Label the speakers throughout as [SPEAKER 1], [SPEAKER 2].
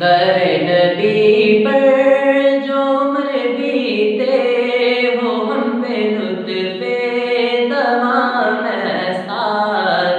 [SPEAKER 1] दर नबी पर जो उम्र बीते हो हम पे लुत्फ़े तमाम ऐसा।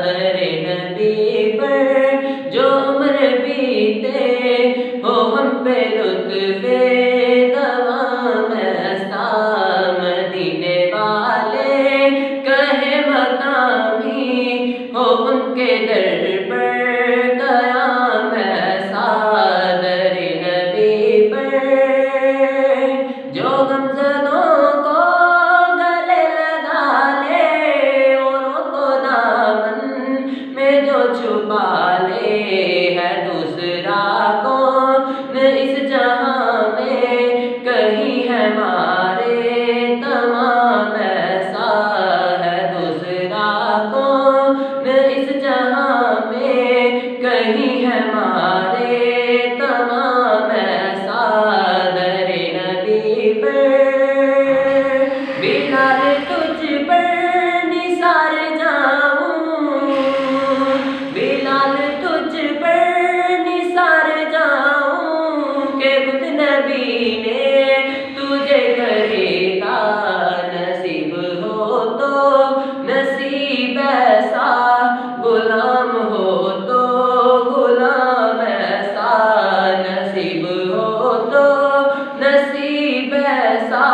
[SPEAKER 1] दर नबी पर जो उम्र बीते हो हम पे लुत्फ़े तमाम ऐसा। मदीने वाले कहे मकामी हो उनके दर पर क़याम ऐसा। जो गमज़दों को गले लगा ले औरों को दामन में जो छुपा ले, है दूसरा कौन इस जहां में कहीं है मारे तमाम ऐसा। है दूसरा कौन इस जहां में कहीं है मारे तमाम ऐसा। बिलाल तुझ पर निसार जाऊं, बिलाल तुझ पर निसार जाऊं के खुद नबी ने तुझे करेगा नसीब हो तो नसीब ऐसा। गुलाम हो तो गुलाम ऐसा, नसीब हो तो नसीब ऐसा।